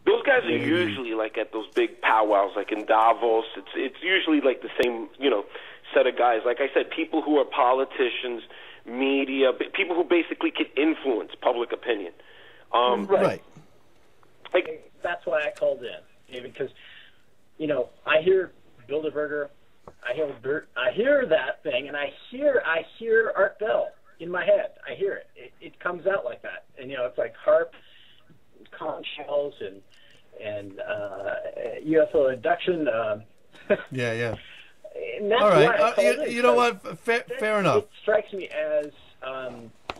Those guys are usually like at those big powwows, like in Davos. It's usually like the same, set of guys. Like I said, people who are politicians, media, people who basically can influence public opinion. Right. Like, that's why I called in, because I hear Bilderberger, I hear that thing, and I hear Art Bell in my head. I hear it. It comes out like that, and it's like HARP, conch shells, and UFO abduction. Yeah. And that's all right. why I called you know what? Fair enough. It strikes me as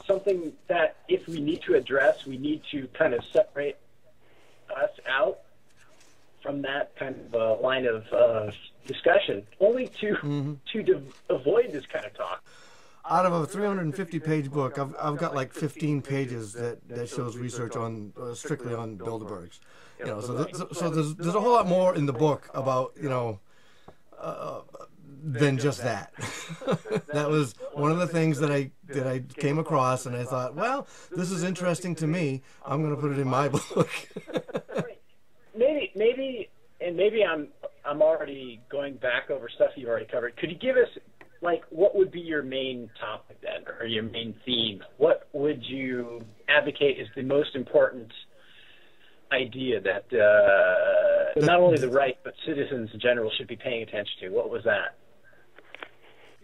something that if we need to address, we need to kind of separate us out from that kind of line of discussion, only to avoid this kind of talk. Out of a 350-page book, I've got like 15 pages that shows research on strictly on Bilderbergs. So there's a whole lot more in the book about than just that. That was one of the things that I came across, and I thought, well, this is interesting to me. I'm going to put it in my book. Maybe I'm already going back over stuff you've already covered. Could you give us, like, what would be your main topic then, or your main theme? What would you advocate is the most important idea that not only the right but citizens in general should be paying attention to? What was that?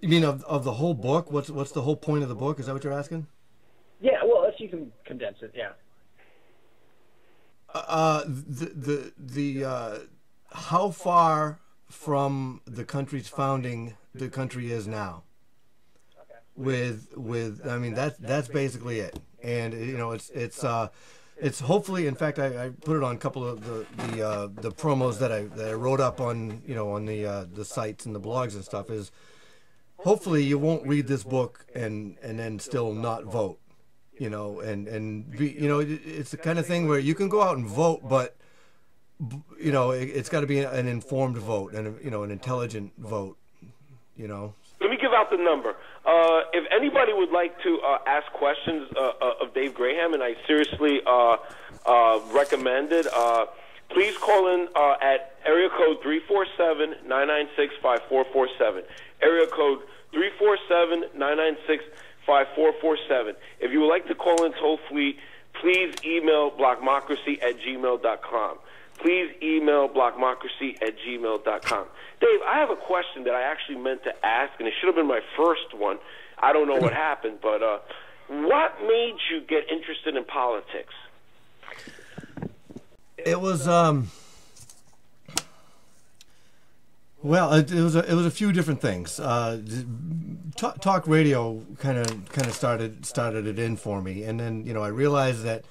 You mean of the whole book? What's the whole point of the book? Is that what you're asking? Yeah, well, if you can condense it, yeah. How far from the country's founding the country is now. Okay. I mean, that's basically it. And it's hopefully, in fact, I put it on a couple of the promos that I wrote up on on the sites and the blogs and stuff. Is hopefully you won't read this book and then still not vote. And be, it's the kind of thing where you can go out and vote, but it's got to be an informed vote and an intelligent vote. Let me give out the number. If anybody would like to ask questions of Dave Graham, and I seriously recommend it, please call in at area code 347-996-5447. Area code 347-996-5447. If you would like to call in toll-free, please email blogmocracy@gmail.com. Please email blogmocracy@gmail.com. Dave, I have a question that I actually meant to ask, and it should have been my first one. I don't know what happened, but what made you get interested in politics? It was well, it was a few different things. Talk radio kind of started it in for me, and then I realized that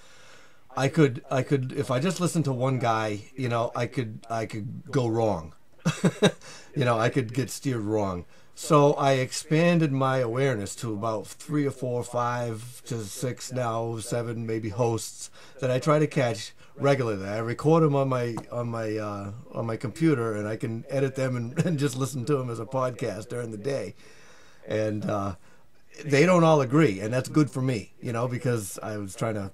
I could if I just listened to one guy, I could go wrong. I could get steered wrong. So I expanded my awareness to about 3 or 4, 5 to 6 now, 7 maybe hosts that I try to catch regularly. I record them on my computer, and I can edit them and just listen to them as a podcast during the day. And they don't all agree, and that's good for me, because I was trying to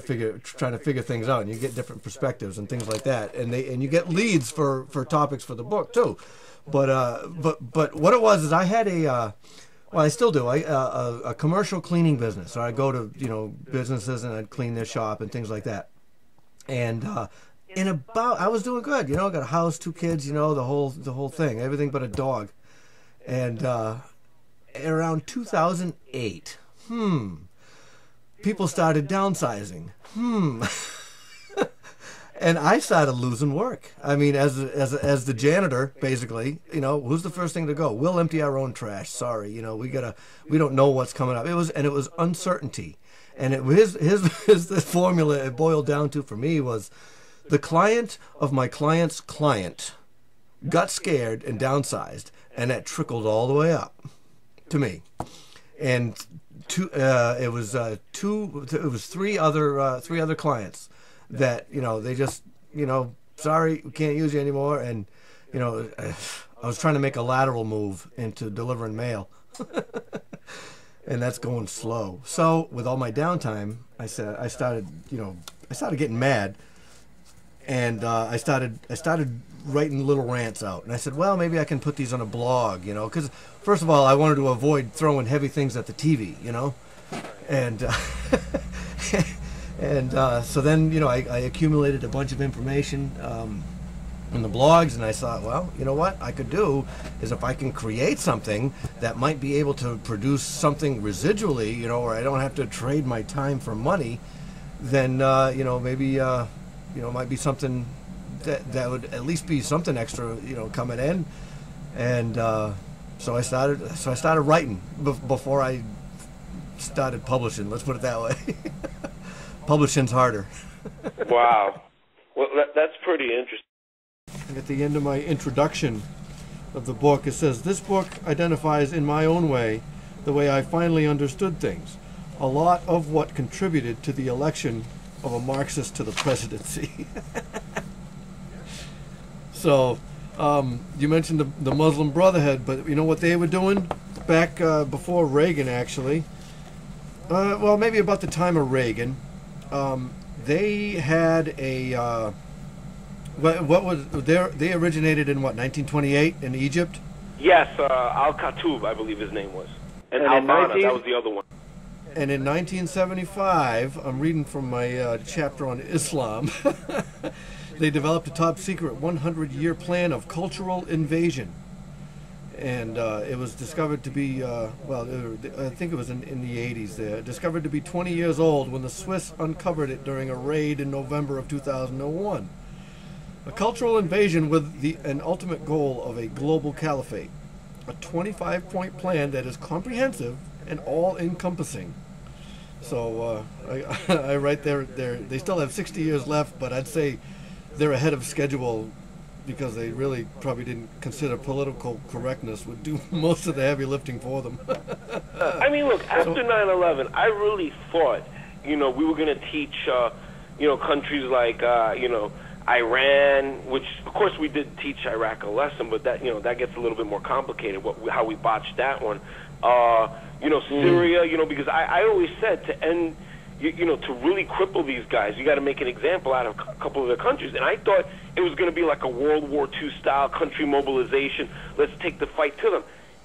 figure things out, and you get different perspectives and things like that, and you get leads for topics for the book too. But what it was is I had I still do a commercial cleaning business. So I go to businesses and I'd clean their shop and things like that. And I was doing good. I got a house, 2 kids, the whole thing, everything but a dog. And around 2008, people started downsizing. And I started losing work. I mean, as the janitor, basically, who's the first thing to go? We'll empty our own trash. Sorry, we don't know what's coming up. It was uncertainty, and the formula it boiled down to for me was the client of my client's client got scared and downsized, and that trickled all the way up to me, and it was 3 other clients that they just sorry, we can't use you anymore, and I was trying to make a lateral move into delivering mail and that's going slow. So with all my downtime, I started getting mad, and I started writing little rants out. And I said, well, maybe I can put these on a blog, you know, because first of all, I wanted to avoid throwing heavy things at the TV, you know, and so then, you know, I accumulated a bunch of information in the blogs, and I thought, well, you know what I could do is if I can create something that might be able to produce something residually, you know, where I don't have to trade my time for money, then you know, maybe you know, it might be something that would at least be something extra, you know, coming in. And so I started writing before I started publishing. Let's put it that way. Publishing's harder. Wow. Well, that's pretty interesting. At the end of my introduction of the book, it says, this book identifies in my own way the way I finally understood things. A lot of what contributed to the election of a Marxist to the presidency. So, you mentioned the Muslim Brotherhood, but you know what they were doing back before Reagan, actually? Well, maybe about the time of Reagan. They had a... what was they originated in what, 1928 in Egypt? Yes, Al-Khatib, I believe his name was. And Al-Bana, that was the other one. And in 1975, I'm reading from my chapter on Islam, they developed a top-secret 100-year plan of cultural invasion. And it was discovered to be, well, I think it was in the 80s there, discovered to be 20 years old when the Swiss uncovered it during a raid in November of 2001. A cultural invasion with an ultimate goal of a global caliphate. A 25-point plan that is comprehensive and all-encompassing. So I write there, they still have 60 years left, but I'd say they're ahead of schedule because they really probably didn't consider political correctness would do most of the heavy lifting for them. I mean, look, after 9/11, I really thought, you know, we were going to teach, you know, countries like, you know, Iran, which of course we did teach Iraq a lesson, but that, you know, that gets a little bit more complicated. How we botched that one. You know, Syria. You know, because I always said to end, you know, to really cripple these guys, you got to make an example out of a couple of their countries. And I thought it was going to be like a World War II style country mobilization. Let's take the fight to them.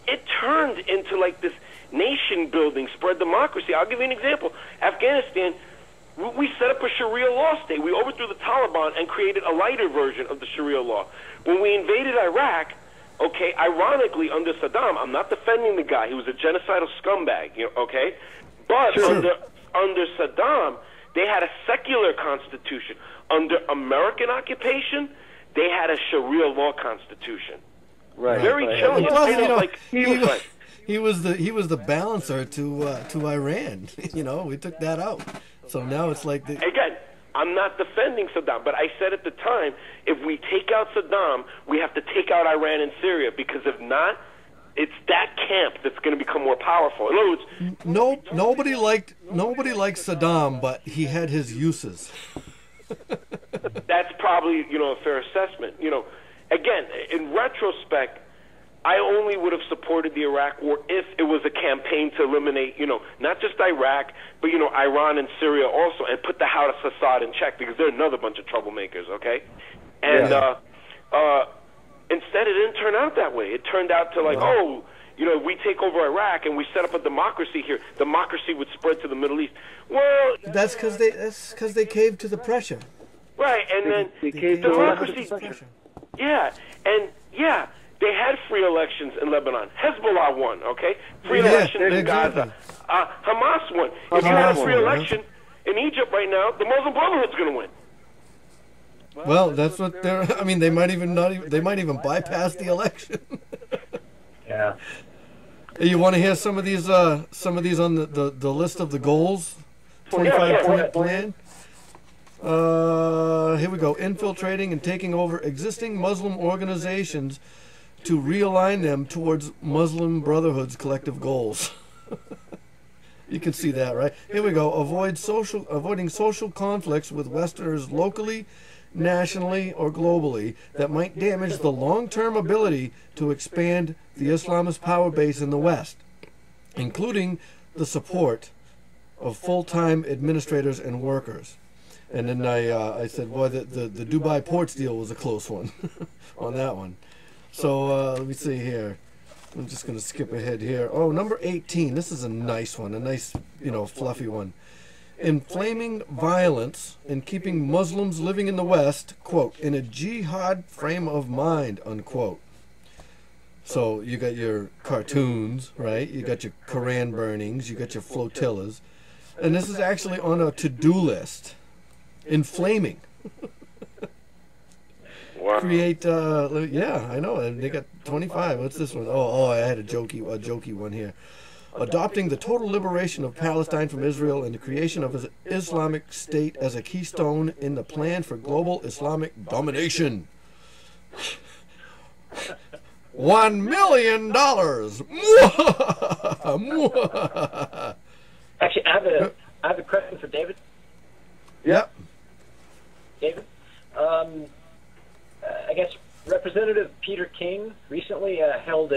It turned into like this nation building, spread democracy. I'll give you an example. Afghanistan. We set up a Sharia law state. We overthrew the Taliban and created a lighter version of the Sharia law. When we invaded Iraq, okay, ironically, under Saddam, I'm not defending the guy. He was a genocidal scumbag, you know, okay? But under Saddam, they had a secular constitution. Under American occupation, they had a Sharia law constitution. Right. Very chilling. Well, you know, like, he was the balancer to Iran. You know, we took that out. So now it's like again, I'm not defending Saddam, but I said at the time, if we take out Saddam, we have to take out Iran and Syria, because if not, it's that camp that's going to become more powerful. In other words, nobody liked Saddam, but he had his uses. That's probably, you know, a fair assessment. You know, again, in retrospect, I only would have supported the Iraq War if it was a campaign to eliminate, you know, not just Iraq, but, you know, Iran and Syria also, and put the House of Assad in check, because they're another bunch of troublemakers, okay? And instead it didn't turn out that way. It turned out to like, oh, you know, we take over Iraq and we set up a democracy here. Democracy would spread to the Middle East. Well, that's because they caved to the pressure. Right, and then democracy. Yeah, and yeah. They had free elections in Lebanon. Hezbollah won, okay? Free elections in Gaza. Hamas won. If you had a free election in Egypt right now, the Muslim Brotherhood's going to win. Well, that's what they're. I mean, they might even bypass the election. Yeah. You want to hear some of these on the list of the goals? 25-point plan. Here we go. Infiltrating and taking over existing Muslim organizations to realign them towards Muslim Brotherhood's collective goals. You can see that, right? Here we go. Avoiding social conflicts with Westerners locally, nationally, or globally that might damage the long-term ability to expand the Islamist power base in the West, including the support of full-time administrators and workers. And then I said, boy, the Dubai Ports deal was a close one on that one. So let me see here. I'm just going to skip ahead here. Oh, number 18. This is a nice one, a nice, fluffy one. Inflaming violence and keeping Muslims living in the West, quote, in a jihad frame of mind, unquote. So you got your cartoons, right? You got your Koran burnings, you got your flotillas. And this is actually on a to-do list. Inflaming. Wow. Create, yeah, I know. And they got 25. What's this one? Oh, I had a jokey one here. Adopting the total liberation of Palestine from Israel and the creation of an Islamic State as a keystone in the plan for global Islamic domination. $1 million. Actually, I have a question for David. Yep. David, I guess Representative Peter King recently held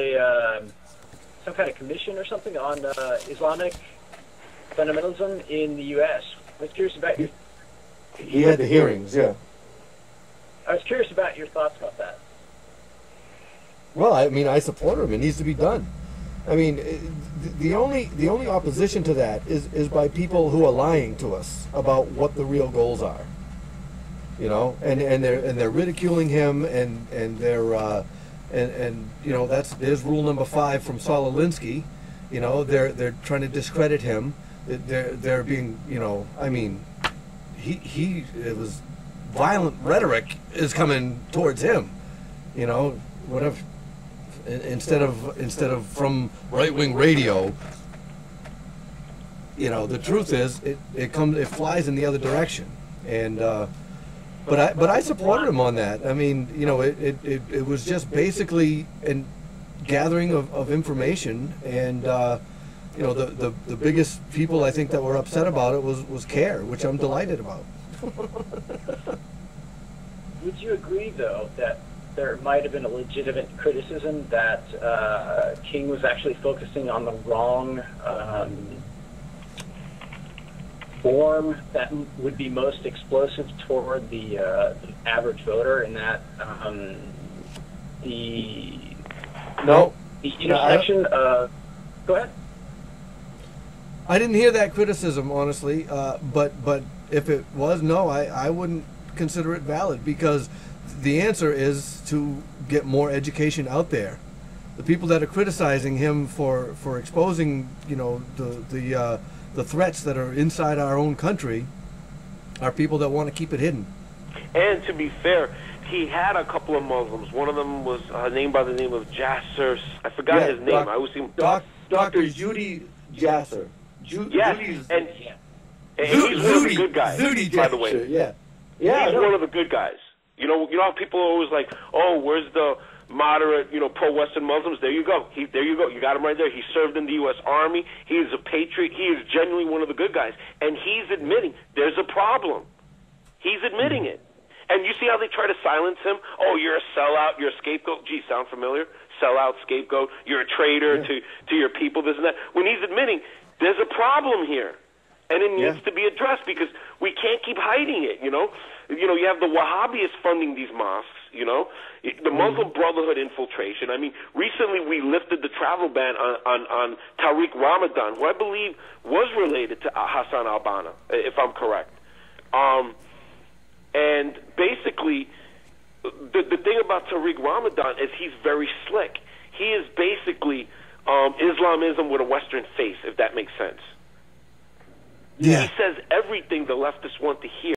some kind of commission or something on Islamic fundamentalism in the U.S. I was curious about your... He had the hearings, yeah. I was curious about your thoughts about that. Well, I mean, I support him. It needs to be done. I mean, the only opposition to that is by people who are lying to us about what the real goals are. And they're ridiculing him, and they're there's rule number 5 from Saul Alinsky. They're trying to discredit him. They're being, I mean, it was violent rhetoric is coming towards him. Whatever. Instead of from right-wing radio, the truth is it flies in the other direction, and but I supported him on that. I mean, it was just basically a gathering of information, and the biggest people I think that were upset about it was CARE, which I'm delighted about. Would you agree, though, that there might have been a legitimate criticism that King was actually focusing on the wrong form that would be most explosive toward the average voter, and that the intersection of... Go ahead. I didn't hear that criticism, honestly, but if it was, no, I wouldn't consider it valid, because the answer is to get more education out there. The people that are criticizing him for exposing, the threats that are inside our own country are people that want to keep it hidden. And to be fair, he had a couple of Muslims. One of them was named by the name of Jasser. I forgot his name. I always see Dr. Judy Jasser. Yes, and he's one of the good guys, by the way. Yeah. He's one of the good guys. You know how people are always like, oh, where's the moderate, pro-Western Muslims? There you go. There you go. You got him right there. He served in the U.S. Army. He is a patriot. He is genuinely one of the good guys. And he's admitting there's a problem. He's admitting it. And you see how they try to silence him? Oh, you're a sellout. You're a scapegoat. Gee, sound familiar? Sellout, scapegoat. You're a traitor to your people, this and that. When he's admitting there's a problem here. And it needs to be addressed, because we can't keep hiding it, you have the Wahhabis funding these mosques, the Muslim Brotherhood infiltration. I mean, recently we lifted the travel ban on Tariq Ramadan, who I believe was related to Hassan al-Banna, if I'm correct. And basically, the thing about Tariq Ramadan is he's very slick. He is basically Islamism with a Western face, if that makes sense. Yeah. He says everything the leftists want to hear.